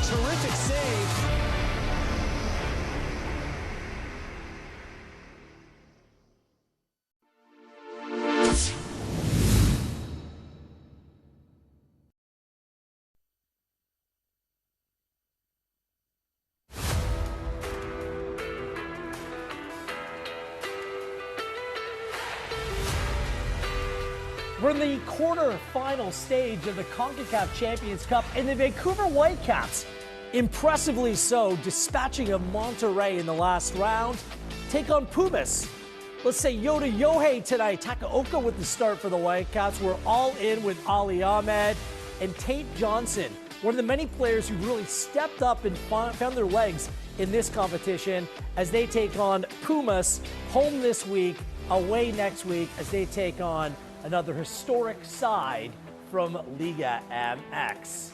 Terrific save. We're in the quarterfinal stage of the Concacaf Champions Cup, and the Vancouver Whitecaps, impressively so, dispatching of Monterrey in the last round, take on Pumas. Let's say Yoda Yohei tonight. Takaoka with the start for the Whitecaps. We're all in with Ali Ahmed and Tate Johnson, one of the many players who really stepped up and found their legs in this competition as they take on Pumas, home this week, away next week as they take on another historic side from Liga MX.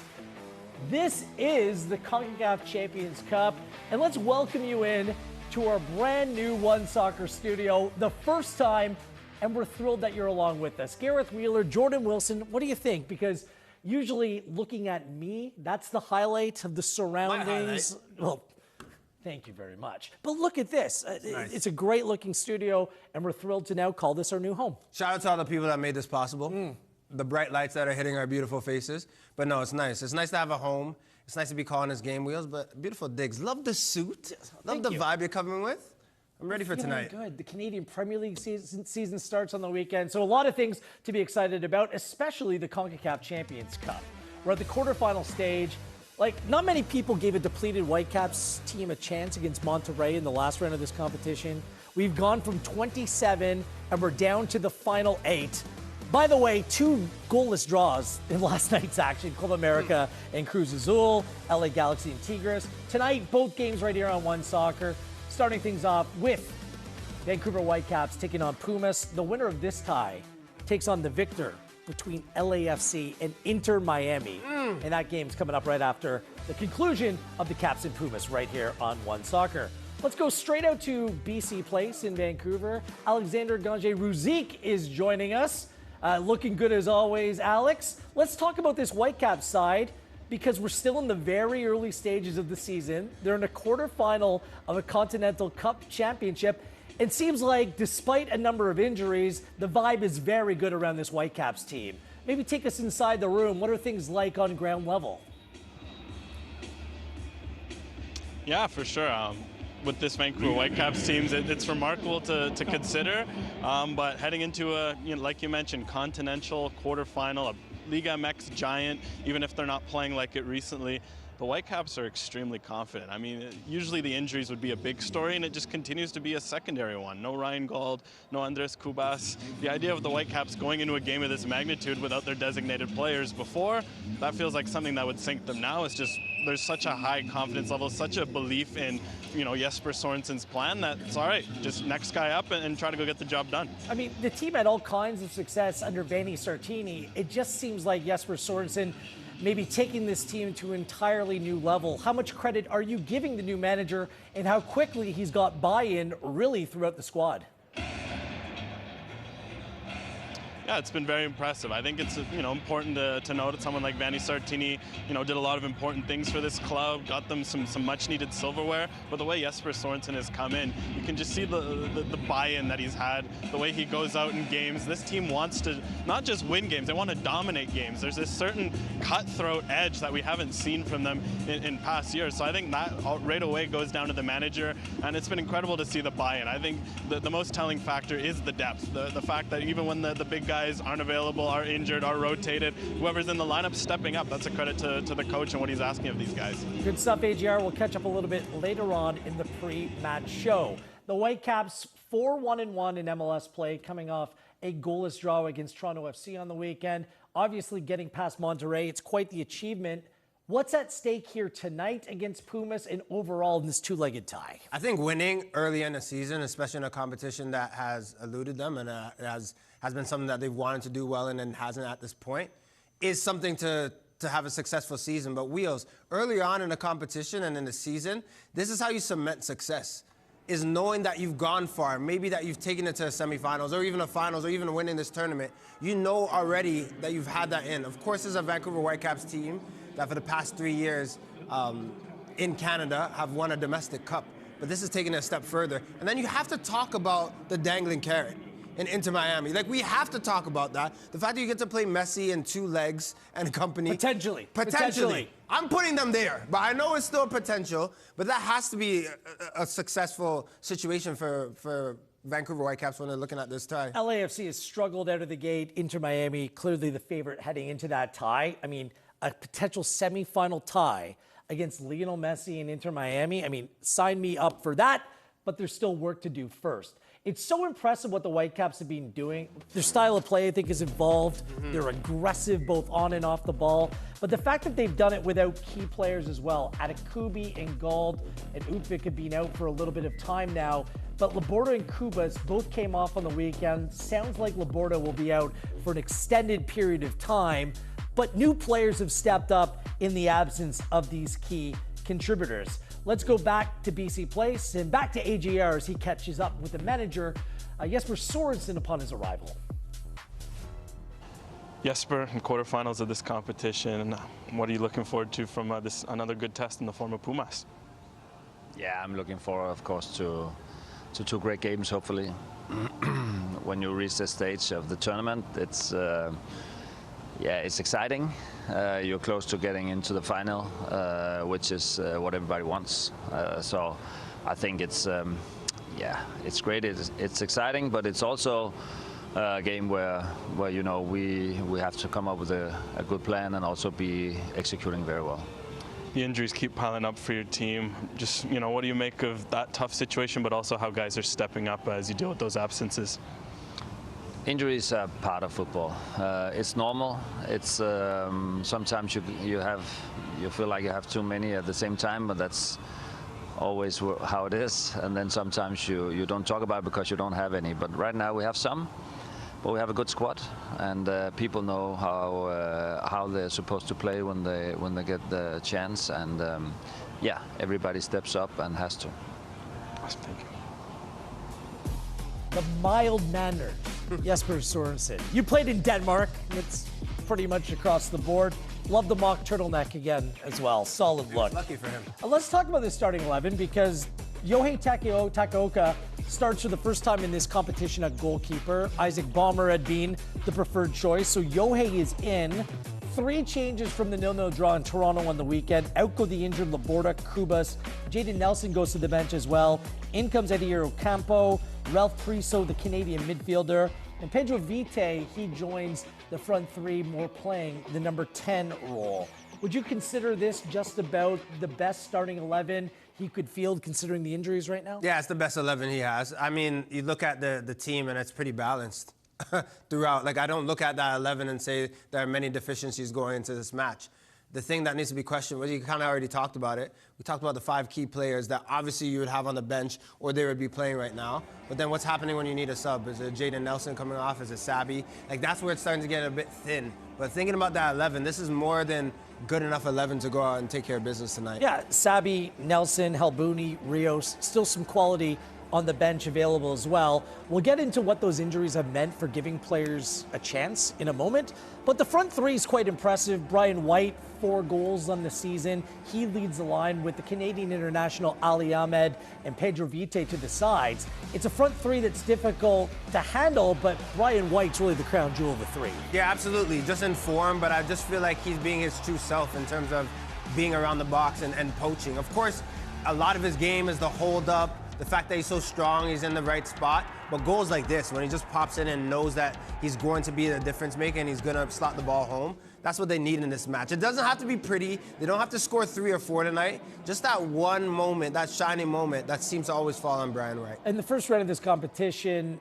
This is the Concacaf Champions Cup, and let's welcome you in to our brand new One Soccer studio, the first time, and we're thrilled that you're along with us. Gareth Wheeler, Jordan Wilson, what do you think? Because usually looking at me, that's the highlight of the surroundings. Well, thank you very much. But look at this. Nice. It's a great looking studio, and we're thrilled to now call this our new home. Shout out to all the people that made this possible. The bright lights that are hitting our beautiful faces. But no, it's nice. It's nice to have a home. It's nice to be calling this Game Wheels, but beautiful digs. Love the suit. Love the vibe you're coming with. I'm ready for tonight. Good. The Canadian Premier League season starts on the weekend, so a lot of things to be excited about, especially the Concacaf Champions Cup. We're at the quarterfinal stage. Like, not many people gave a depleted Whitecaps team a chance against Monterrey in the last round of this competition. We've gone from 27, and we're down to the final 8. By the way, 2 goalless draws in last night's action, Club America and Cruz Azul, LA Galaxy and Tigres. Tonight, both games right here on One Soccer. Starting things off with Vancouver Whitecaps taking on Pumas. The winner of this tie takes on the victor between LAFC and Inter Miami. And that game's coming up right after the conclusion of the Caps and Pumas right here on One Soccer. Let's go straight out to BC Place in Vancouver. Alexander Gange-Ruzik is joining us. Looking good as always, Alex. Let's talk about this Whitecaps side because we're still in the very early stages of the season. They're in a quarterfinal of a Continental Cup championship. It seems like despite a number of injuries, the vibe is very good around this Whitecaps team. Maybe take us inside the room. What are things like on ground level? Yeah, for sure. With this Vancouver Whitecaps teams, it's remarkable to consider. But heading into a, like you mentioned, continental quarterfinal, a Liga MX giant, even if they're not playing like it recently, the Whitecaps are extremely confident. I mean, usually the injuries would be a big story, and it just continues to be a secondary one. No Ryan Gauld, no Andres Cubas. The idea of the Whitecaps going into a game of this magnitude without their designated players before, that feels like something that would sink them. Now it's just, there's such a high confidence level, such a belief in, Yesper Sorenson's plan that it's all right, just next guy up and try to go get the job done. I mean, the team had all kinds of success under Vanni Sartini. It just seems like Yesper Sorenson maybe taking this team to an entirely new level. How much credit are you giving the new manager and how quickly he's got buy-in really throughout the squad? Yeah, it's been very impressive. I think it's important to note that someone like Vanni Sartini did a lot of important things for this club, got them some much needed silverware. But the way Yesper Sorenson has come in, you can just see the buy-in that he's had, the way he goes out in games. This team wants to not just win games, they want to dominate games. There's this certain cutthroat edge that we haven't seen from them in past years. So I think that right away goes down to the manager, and it's been incredible to see the buy-in. I think the most telling factor is the depth, the fact that even when the big guys aren't available, are injured, are rotated, whoever's in the lineup stepping up. That's a credit to the coach and what he's asking of these guys. Good stuff, AGR. We'll catch up a little bit later on in the pre-match show. The Whitecaps 4-1-1 in MLS play, coming off a goalless draw against Toronto FC on the weekend. Obviously getting past Monterrey, it's quite the achievement. What's at stake here tonight against Pumas and overall in this two-legged tie? I think winning early in the season, especially in a competition that has eluded them and has been something that they've wanted to do well in and hasn't at this point, is something to have a successful season. But Wheels, early on in the competition and in the season, this is how you cement success, is knowing that you've gone far, maybe that you've taken it to the semifinals or even a finals or even winning this tournament. You know already that you've had that in. Of course, there's a Vancouver Whitecaps team that for the past 3 years in Canada have won a domestic cup. But this is taking it a step further. And then you have to talk about the dangling carrot in Inter Miami. Like, we have to talk about that. The fact that you get to play Messi in 2 legs and company. Potentially. I'm putting them there. But I know it's still potential. But that has to be a successful situation for Vancouver Whitecaps when they're looking at this tie. LAFC has struggled out of the gate. Inter Miami, clearly the favorite heading into that tie. I mean, a potential semifinal tie against Lionel Messi and Inter Miami. I mean, sign me up for that, but there's still work to do first. It's so impressive what the Whitecaps have been doing. Their style of play, I think, is evolved. They're aggressive both on and off the ball. But the fact that they've done it without key players as well, Atakubi and Gald and Utvik have been out for a little bit of time now. But Laborda and Kubas both came off on the weekend. Sounds like Laborda will be out for an extended period of time. But new players have stepped up in the absence of these key contributors. Let's go back to BC Place and back to AGR as he catches up with the manager, Yesper Sorenson, upon his arrival. Yesper, in quarterfinals of this competition, what are you looking forward to from this another good test in the form of Pumas? Yeah, I'm looking forward, of course, to 2 great games, hopefully. When you reach the stage of the tournament, it's exciting. You're close to getting into the final, which is what everybody wants. So I think it's great. It's exciting, but it's also a game where you know we have to come up with a good plan and also be executing very well. The injuries keep piling up for your team. Just, you know, what do you make of that tough situation, but also how guys are stepping up as you deal with those absences? Injuries are part of football. It's normal. It's sometimes you feel like you have too many at the same time, but that's always how it is. And then sometimes you don't talk about it because you don't have any. But right now we have some, but we have a good squad, and people know how they're supposed to play when they get the chance. And everybody steps up and has to. Thank you. The mild-mannered Yesper Sorenson. You played in Denmark. It's pretty much across the board. Love the mock turtleneck again as well. Solid look. Lucky for him. Let's talk about the starting 11 because Yohei Takaoka starts for the first time in this competition at goalkeeper. Isaac Baumer had been the preferred choice, so Yohei is in. 3 changes from the 0-0 draw in Toronto on the weekend. Out go the injured Laborda, Kubas. Jaden Nelson goes to the bench as well. In comes Eddie Ocampo, Ralph Priso, the Canadian midfielder. And Pedro Vite, he joins the front 3, more playing the number 10 role. Would you consider this just about the best starting 11 he could field considering the injuries right now? Yeah, it's the best 11 he has. I mean, you look at the team and it's pretty balanced throughout. Like, I don't look at that 11 and say there are many deficiencies going into this match. The thing that needs to be questioned, well, you kind of already talked about it. We talked about the 5 key players that obviously you would have on the bench or they would be playing right now. But then what's happening when you need a sub? Is it Jaden Nelson coming off? Is it Sabi? Like, that's where it's starting to get a bit thin. But thinking about that 11, this is more than good enough 11 to go out and take care of business tonight. Yeah, Sabi, Nelson, Halbuni, Rios, still some quality on the bench available as well. We'll get into what those injuries have meant for giving players a chance in a moment. But the front 3 is quite impressive. Brian White, 4 goals on the season. He leads the line with the Canadian international Ali Ahmed and Pedro Vite to the sides. It's a front 3 that's difficult to handle, but Brian White's really the crown jewel of the 3. Yeah, absolutely. Just in form, but I just feel like he's being his true self in terms of being around the box and poaching. Of course, a lot of his game is the hold-up, the fact that he's so strong, he's in the right spot. But goals like this, when he just pops in and knows that he's going to be the difference maker and he's going to slot the ball home, that's what they need in this match. It doesn't have to be pretty. They don't have to score 3 or 4 tonight. Just that one moment, that shining moment, that seems to always fall on Brian White. In the first round of this competition,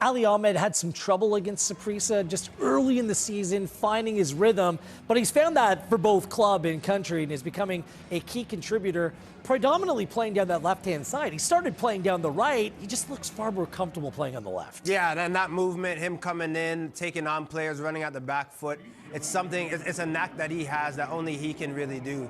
Ali Ahmed had some trouble against Saprissa just early in the season, finding his rhythm, but he's found that for both club and country and is becoming a key contributor, predominantly playing down that left-hand side. He started playing down the right. He just looks far more comfortable playing on the left. Yeah, and that movement, him coming in, taking on players, running at the back foot, It's something, it's a knack that he has that only he can really do.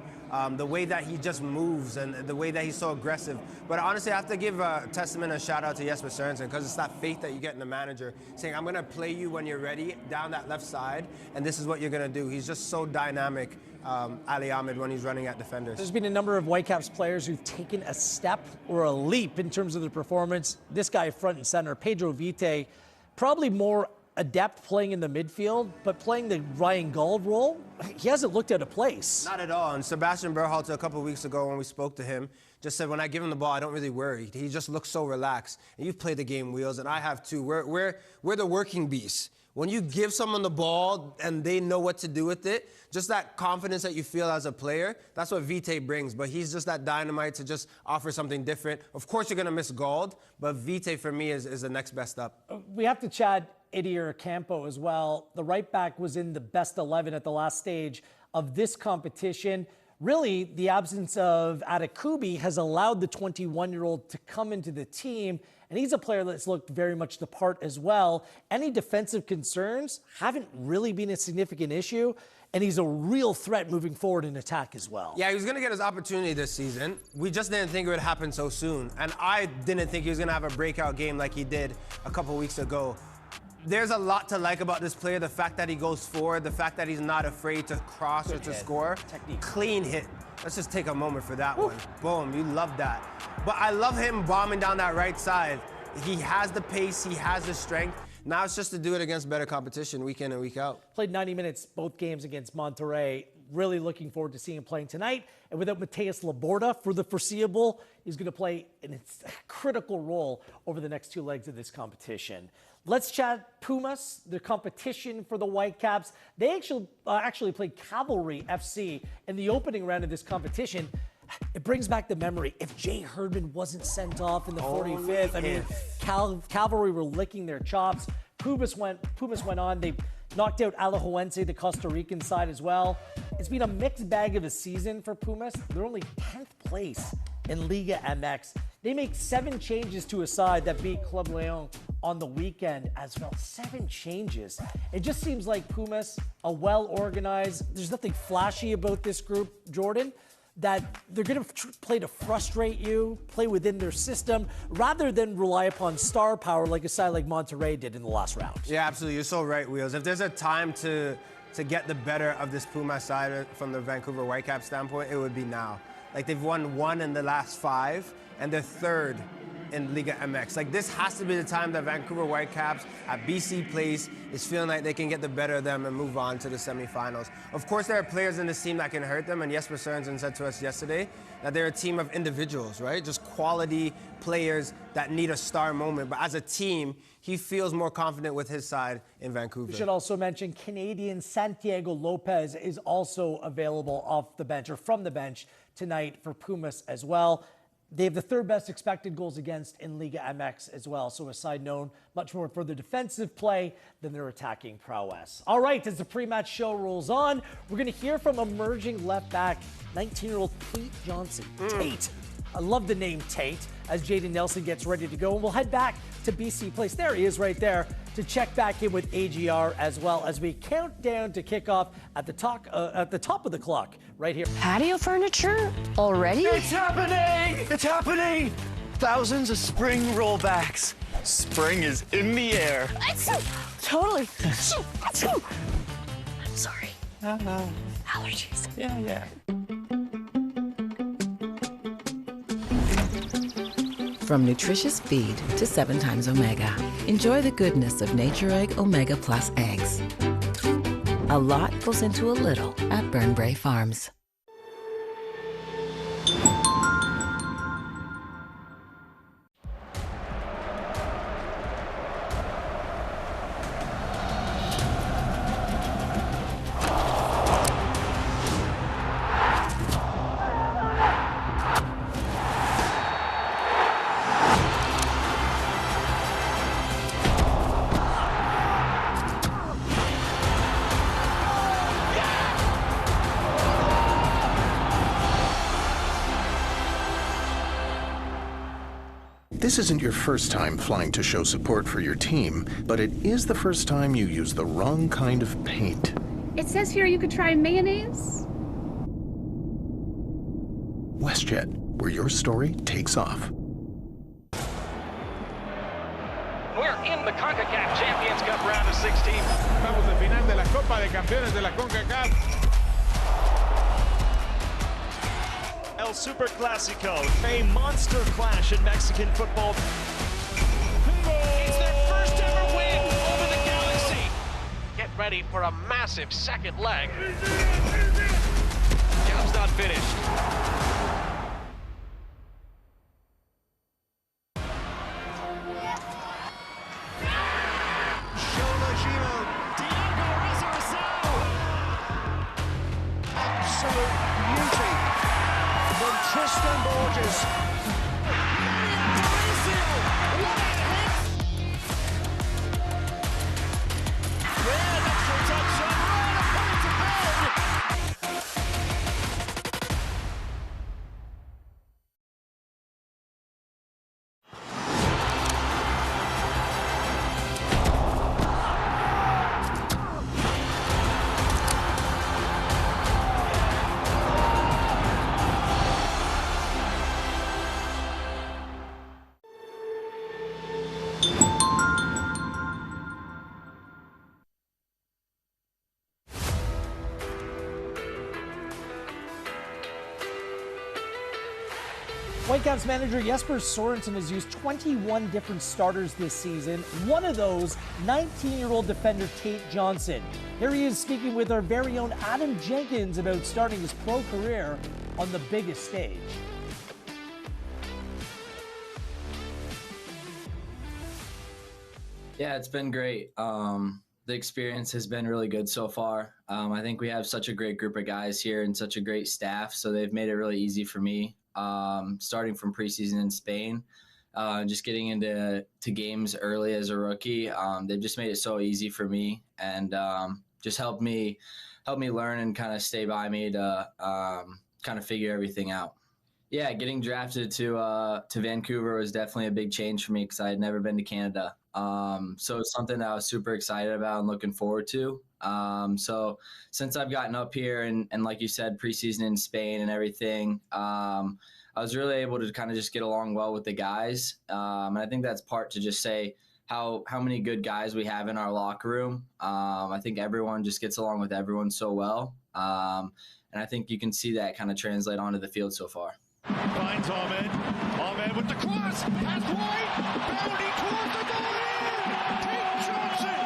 The way that he just moves and the way that he's so aggressive. But honestly, I have to give a testament and a shout out to Yesper Sorenson, because it's that faith that you get in the manager, saying, I'm going to play you when you're ready down that left side, and this is what you're going to do. He's just so dynamic, Ali Ahmed, when he's running at defenders. There's been a number of Whitecaps players who've taken a step or a leap in terms of their performance. This guy front and center, Pedro Vite, probably more adept playing in the midfield, but playing the Ryan Gauld role, he hasn't looked out of place. Not at all. And Sebastian Berhalter, a couple of weeks ago when we spoke to him, just said, when I give him the ball, I don't really worry. He just looks so relaxed. And you've played the game, Wheels, and I have too. We're the working beasts. When you give someone the ball and they know what to do with it, just that confidence that you feel as a player, that's what Vite brings. But he's just that dynamite to just offer something different. Of course, you're going to miss Gauld, but Vite, for me, is the next best up. We have to chat Idir Campo as well. The right back was in the best 11 at the last stage of this competition. Really, the absence of Adekubi has allowed the 21-year-old to come into the team, and he's a player that's looked very much the part as well. Any defensive concerns haven't really been a significant issue, and he's a real threat moving forward in attack as well. Yeah, he was going to get his opportunity this season. We just didn't think it would happen so soon, and I didn't think he was going to have a breakout game like he did a couple weeks ago. There's a lot to like about this player. The fact that he goes forward, the fact that he's not afraid to cross or to score. Technique. Clean hit. Let's just take a moment for that one. Boom, you love that. But I love him bombing down that right side. He has the pace, he has the strength. Now it's just to do it against better competition week in and week out. Played 90 minutes both games against Monterrey. Really looking forward to seeing him playing tonight. And without Mateus Laborda for the foreseeable, he's going to play a critical role over the next two legs of this competition. Let's chat Pumas, the competition for the Whitecaps. They actually played Cavalry FC in the opening round of this competition. It brings back the memory. If Jay Herdman wasn't sent off in the 45th, I mean, Cavalry were licking their chops. Pumas went on. They knocked out Alajuelense, the Costa Rican side as well. It's been a mixed bag of a season for Pumas. They're only 10th place in Liga MX. They make 7 changes to a side that beat Club Leon on the weekend as well. 7 changes. It just seems like Pumas are well organized. There's nothing flashy about this group, Jordan, that they're going to play to frustrate you, play within their system, rather than rely upon star power like a side like Monterrey did in the last round. Yeah, absolutely. You're so right, Wheels. If there's a time to get the better of this Puma side from the Vancouver Whitecaps standpoint, it would be now. Like, they've won 1 in the last 5, and they're 3rd in Liga MX. Like, this has to be the time that Vancouver Whitecaps at BC Place is feeling like they can get the better of them and move on to the semifinals. Of course, there are players in this team that can hurt them, and Yesper Sorenson said to us yesterday that they're a team of individuals, right? Just quality players that need a star moment. But as a team, he feels more confident with his side in Vancouver. We should also mention Canadian Santiago Lopez is also available off the bench or from the bench tonight for Pumas as well. They have the 3rd best expected goals against in Liga MX as well. So a side known much more for their defensive play than their attacking prowess. All right, as the pre-match show rolls on, we're going to hear from emerging left back, 19-year-old Tate Johnson. Tate. I love the name Tate as Jaden Nelson gets ready to go. And we'll head back to BC Place. There he is right there to check back in with AGR as well as we count down to kickoff at the top of the clock right here. Patio furniture already? It's happening! It's happening! Thousands of spring rollbacks. Spring is in the air. Totally. I'm sorry. Allergies. Yeah. From nutritious feed to 7 times omega. Enjoy the goodness of Nature Egg Omega Plus eggs. A lot goes into a little at Burnbrae Farms. This isn't your first time flying to show support for your team, but it is the first time you use the wrong kind of paint. It says here you could try mayonnaise. WestJet, where your story takes off. We're in the Concacaf Champions Cup round of 16. Vamos al final de la Copa de Campeones de la Concacaf. El Super Clásico, a monster clash in Mexican football. It's their first ever win over the Galaxy. Get ready for a massive second leg. Job's not finished. Tristan Borges. Whitecaps manager Yesper Sorenson has used 21 different starters this season. One of those, 19-year-old defender Tate Johnson. Here he is speaking with our very own Adam Jenkins about starting his pro career on the biggest stage. Yeah, it's been great. The experience has been really good so far. I think we have such a great group of guys here and such a great staff, so they've made it really easy for me. Starting from preseason in Spain, just getting into games early as a rookie, they've just made it so easy for me and just helped me learn and kind of stay by me to kind of figure everything out. Yeah, getting drafted to Vancouver was definitely a big change for me because I had never been to Canada. So it's something that I was super excited about and looking forward to. So since I've gotten up here and like you said, preseason in Spain and everything, I was really able to kind of just get along well with the guys. And I think that's part to just say how many good guys we have in our locker room. I think everyone just gets along with everyone so well. And I think you can see that kind of translate onto the field so far. Finds Ahmed. Ahmed with the cross. Pass wide. Bounding towards the goal. Tate Johnson.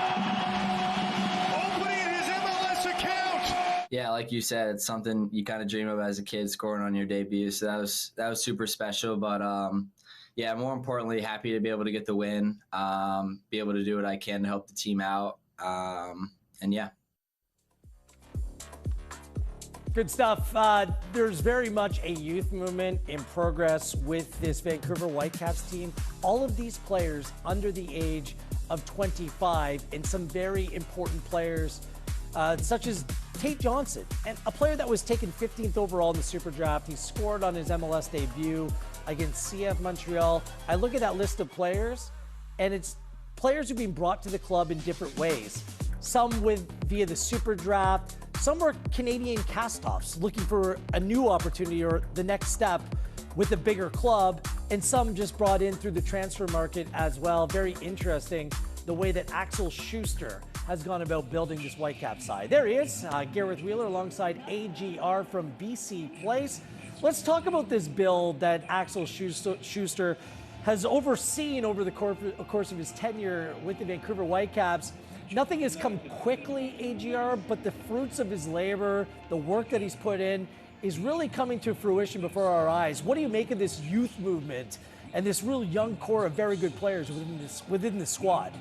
Opening his MLS account. Yeah, like you said, it's something you kind of dream of as a kid, scoring on your debut. So that was super special. But yeah, more importantly, happy to be able to get the win, be able to do what I can to help the team out. And yeah. Good stuff. There's very much a youth movement in progress with this Vancouver Whitecaps team. All of these players under the age of 25 and some very important players such as Tate Johnson, and a player that was taken 15th overall in the Super Draft. He scored on his MLS debut against CF Montreal. I look at that list of players, and it's players who've been brought to the club in different ways. Some via the Super Draft, some were Canadian cast-offs looking for a new opportunity or the next step with a bigger club, and some just brought in through the transfer market as well. Very interesting the way that Axel Schuster has gone about building this Whitecap side. There he is, Gareth Wheeler alongside AGR from BC Place. Let's talk about this build that Axel Schuster has overseen over the course of his tenure with the Vancouver Whitecaps. Nothing has come quickly, AGR, but the fruits of his labor, the work that he's put in, is really coming to fruition before our eyes. What do you make of this youth movement and this real young core of very good players within the squad?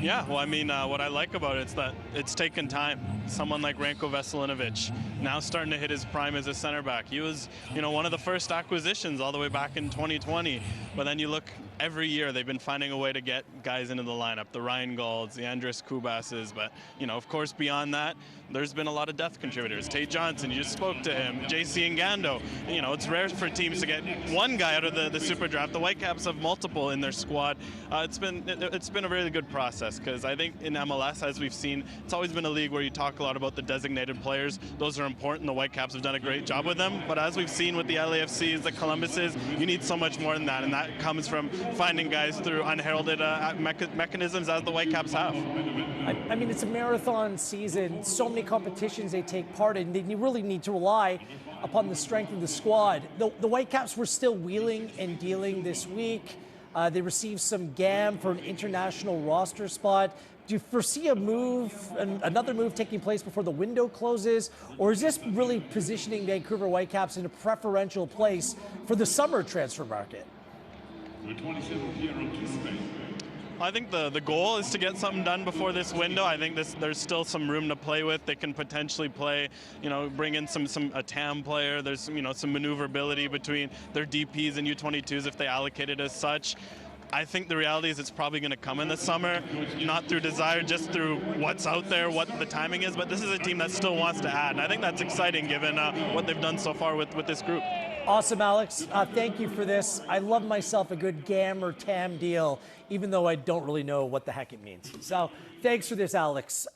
Yeah, well, I mean, what I like about it is that it's taken time. Someone like Ranko Veselinovic now starting to hit his prime as a center back. He was, one of the first acquisitions all the way back in 2020. But then you look every year they've been finding a way to get guys into the lineup, the Ryan Gaulds, the Andres Kubases, but, you know, of course, beyond that, there's been a lot of depth contributors. Tate Johnson, you just spoke to him. JC Ngando. You know, it's rare for teams to get one guy out of the Super Draft. The Whitecaps have multiple in their squad. It's been a really good process, because I think in MLS, as we've seen, it's always been a league where you talk a lot about the designated players. Those are important. The Whitecaps have done a great job with them. But as we've seen with the LAFCs, the Columbuses, you need so much more than that, and that comes from finding guys through unheralded mechanisms, as the Whitecaps have. I mean, it's a marathon season. So many competitions they take part in. They really need to rely upon the strength of the squad. The Whitecaps were still wheeling and dealing this week. They received some GAM for an international roster spot. Do you foresee another move taking place before the window closes? Or is this really positioning Vancouver Whitecaps in a preferential place for the summer transfer market? I think the goal is to get something done before this window. I think there's still some room to play with. They can potentially play, you know, bring in a TAM player. There's, you know, some maneuverability between their DPs and U22s if they allocate it as such. I think the reality is it's probably going to come in the summer, not through desire, just through what's out there, what the timing is. But this is a team that still wants to add, and I think that's exciting given what they've done so far with this group. Awesome, Alex. Thank you for this. I love myself a good GAM or TAM deal, even though I don't really know what the heck it means. So thanks for this, Alex.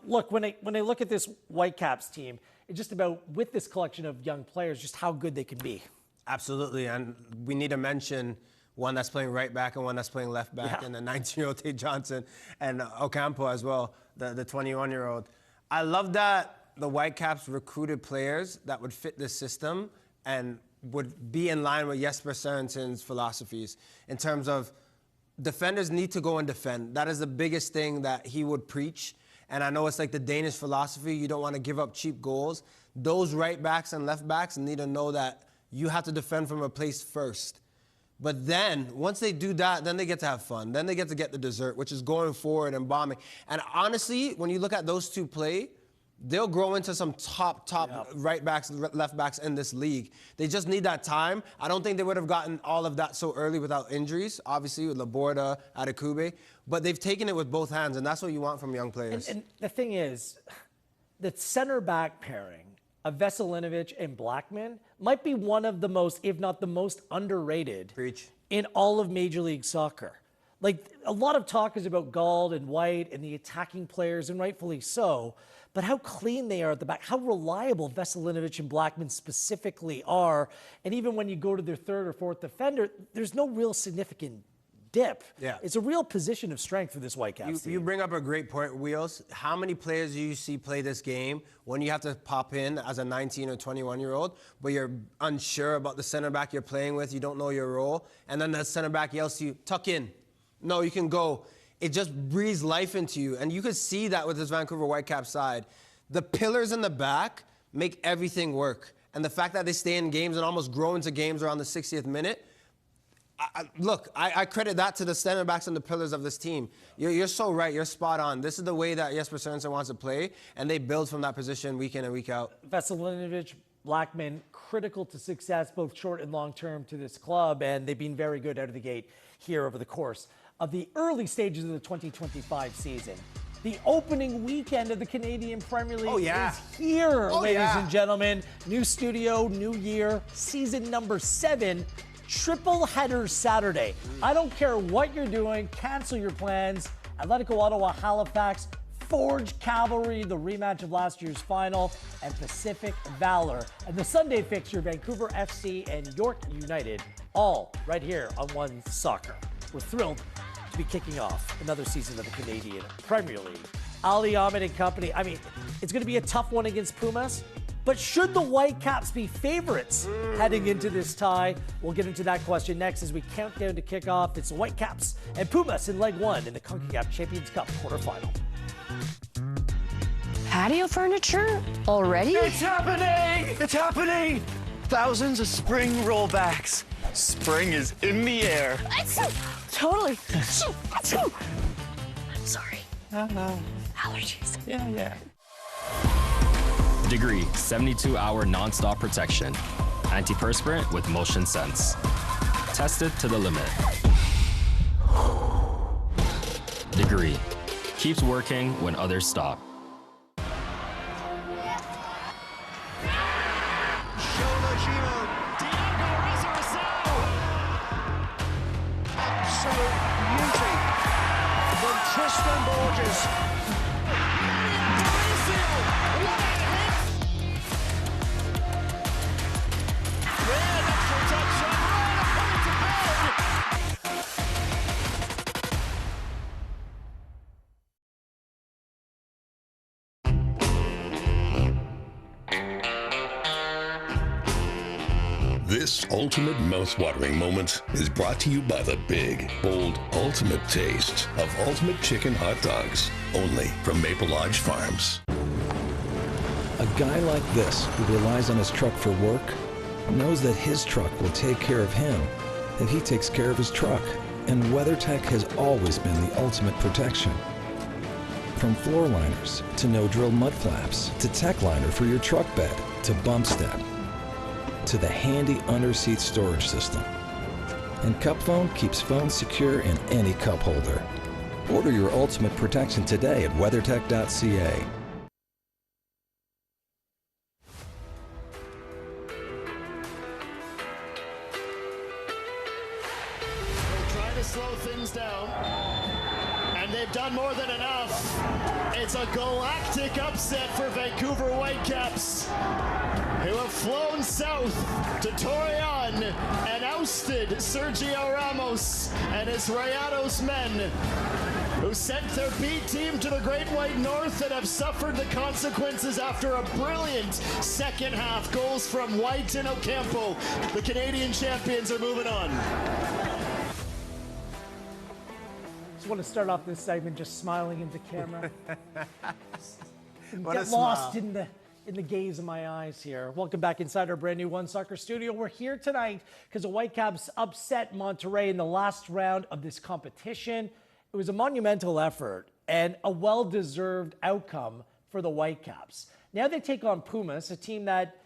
Look, when I look at this Whitecaps team, it's just about, with this collection of young players, just how good they can be. Absolutely, and we need to mention one that's playing right back and one that's playing left back, and the 19-year-old Tate Johnson, and Ocampo as well, the 21-year-old. I love that the Whitecaps recruited players that would fit this system and would be in line with Yesper Sorenson's philosophies in terms of defenders need to go and defend. That is the biggest thing that he would preach. And I know it's like the Danish philosophy, you don't want to give up cheap goals. Those right backs and left backs need to know that you have to defend from a place first. But then, once they do that, then they get to have fun. Then they get to get the dessert, which is going forward and bombing. And honestly, when you look at those two play, they'll grow into some top right backs, left backs in this league. They just need that time. I don't think they would have gotten all of that so early without injuries, obviously with Laborda, Adekube. But they've taken it with both hands, and that's what you want from young players. And the thing is, the center back pairing of Veselinovic and Blackman might be one of the most, if not the most underrated in all of Major League Soccer. Like, a lot of talk is about Gauld and White and the attacking players, and rightfully so, but how clean they are at the back, how reliable Veselinovic and Blackman specifically are. And even when you go to their third or fourth defender, there's no real significant dip. Yeah. It's a real position of strength for this Whitecaps team. You bring up a great point, Wheels. How many players do you see play this game when you have to pop in as a 19 or 21-year-old, but you're unsure about the center back you're playing with, you don't know your role, and then the center back yells to you, tuck in. No, you can go. It just breathes life into you, and you could see that with this Vancouver Whitecaps side. The pillars in the back make everything work, and the fact that they stay in games and almost grow into games around the 60th minute, I credit that to the center backs and the pillars of this team. You're so right. You're spot on. This is the way that Yesper Sorenson wants to play, and they build from that position week in and week out. Veselinovic, Blackman, critical to success, both short and long term to this club, and they've been very good out of the gate here over the course of the early stages of the 2025 season. The opening weekend of the Canadian Premier League is here, ladies and gentlemen. New studio, new year, season number 7. Triple header Saturday. I don't care what you're doing, cancel your plans. Atletico Ottawa, Halifax, Forge Cavalry, the rematch of last year's final, and Pacific Valor. And the Sunday fixture, Vancouver FC and York United, all right here on One Soccer. We're thrilled to be kicking off another season of the Canadian Premier League. Ali Ahmed and company, I mean, it's going to be a tough one against Pumas. But should the Whitecaps be favorites heading into this tie? We'll get into that question next as we count down to kickoff. It's the Whitecaps and Pumas in leg 1 in the Concacaf Champions Cup quarterfinal. Patio furniture already? It's happening! It's happening! Thousands of spring rollbacks. Spring is in the air. Totally. Sorry. Allergies. Yeah. Degree, 72-hour non-stop protection. Antiperspirant with motion sense. Tested to the limit. Calgary. Keeps working when others stop. Absolute beauty from Tristan Borges. This ultimate mouth-watering moment is brought to you by the big, bold, ultimate taste of Ultimate Chicken Hot Dogs, only from Maple Lodge Farms. A guy like this, who relies on his truck for work, knows that his truck will take care of him if he takes care of his truck. And WeatherTech has always been the ultimate protection. From floor liners to no-drill mud flaps to tech liner for your truck bed to bump step to the handy under-seat storage system. And Cup Phone keeps phones secure in any cup holder. Order your ultimate protection today at weathertech.ca. They're trying to slow things down, and they've done more than enough. It's a galactic upset for Vancouver Whitecaps, who have flown south to Torreon and ousted Sergio Ramos and his Rayados men, who sent their B team to the Great White North and have suffered the consequences after a brilliant second half. Goals from White and Ocampo. The Canadian champions are moving on. Just want to start off this segment just smiling into camera. What Get a lost smile. in the gaze of my eyes here. Welcome back inside our brand new One Soccer studio. We're here tonight because the Whitecaps upset Monterrey in the last round of this competition. It was a monumental effort and a well-deserved outcome for the Whitecaps. Now they take on Pumas, a team that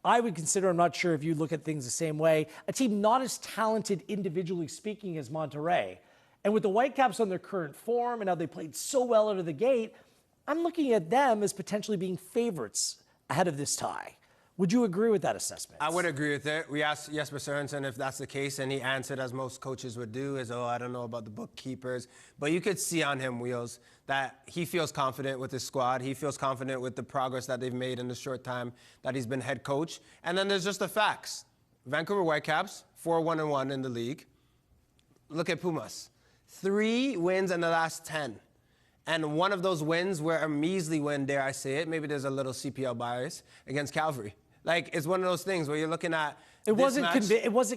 I would consider, I'm not sure if you look at things the same way, a team not as talented individually speaking as Monterrey. And with the Whitecaps on their current form and how they played so well out of the gate, I'm looking at them as potentially being favorites ahead of this tie. Would you agree with that assessment? I would agree with it. We asked Yesper Sorenson if that's the case, and he answered, as most coaches would do, is, oh, I don't know about the bookkeepers. But you could see on him, Wheels, that he feels confident with his squad. He feels confident with the progress that they've made in the short time that he's been head coach. And then there's just the facts. Vancouver Whitecaps, 4-1-1 in the league. Look at Pumas. 3 wins in the last 10. And one of those wins were a measly win, dare I say it. Maybe there's a little CPL bias against Calgary. Like, it's one of those things where you're looking at it wasn't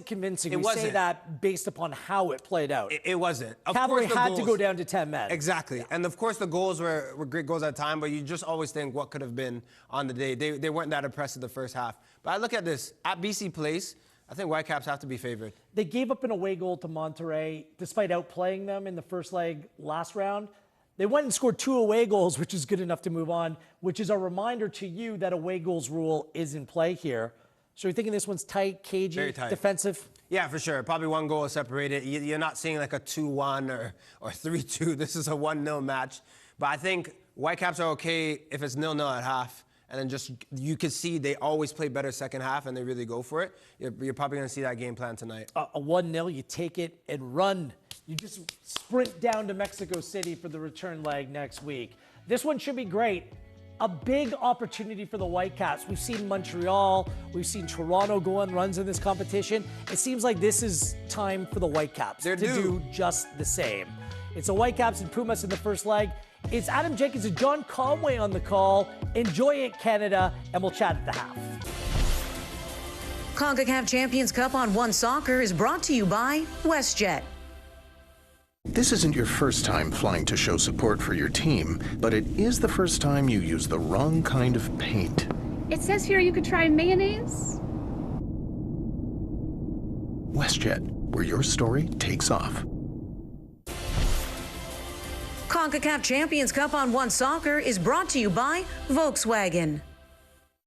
convincing. We say that based upon how it played out. It wasn't. Calgary had to go down to 10 men. Exactly. Yeah. And of course the goals were great goals at the time, but you just always think what could have been on the day. They weren't that impressive the first half. But I look at this. At BC Place, I think Whitecaps have to be favored. They gave up an away goal to Monterrey despite outplaying them in the first leg last round. They went and scored 2 away goals, which is good enough to move on, which is a reminder to you that away goals rule is in play here. So you're thinking this one's tight, cagey, very tight. Defensive? Yeah, for sure. Probably 1 goal separated. You're not seeing like a 2-1 or 3-2. This is a 1-0 match. But I think Whitecaps are okay if it's 0-0 at half. And then just, you can see they always play better second half and they really go for it. You're probably going to see that game plan tonight. A 1-0, you take it and run. You just sprint down to Mexico City for the return leg next week. This one should be great. A big opportunity for the Whitecaps. We've seen Montreal, we've seen Toronto go on runs in this competition. It seems like this is time for the Whitecaps to do just the same. It's the Whitecaps and Pumas in the first leg. It's Adam Jenkins and John Conway on the call. Enjoy it, Canada, and we'll chat at the half. Concacaf Champions Cup on One Soccer is brought to you by WestJet. This isn't your first time flying to show support for your team, but it is the first time you use the wrong kind of paint. It says here you could try mayonnaise. WestJet, where your story takes off. Concacaf Champions Cup on One Soccer is brought to you by Volkswagen.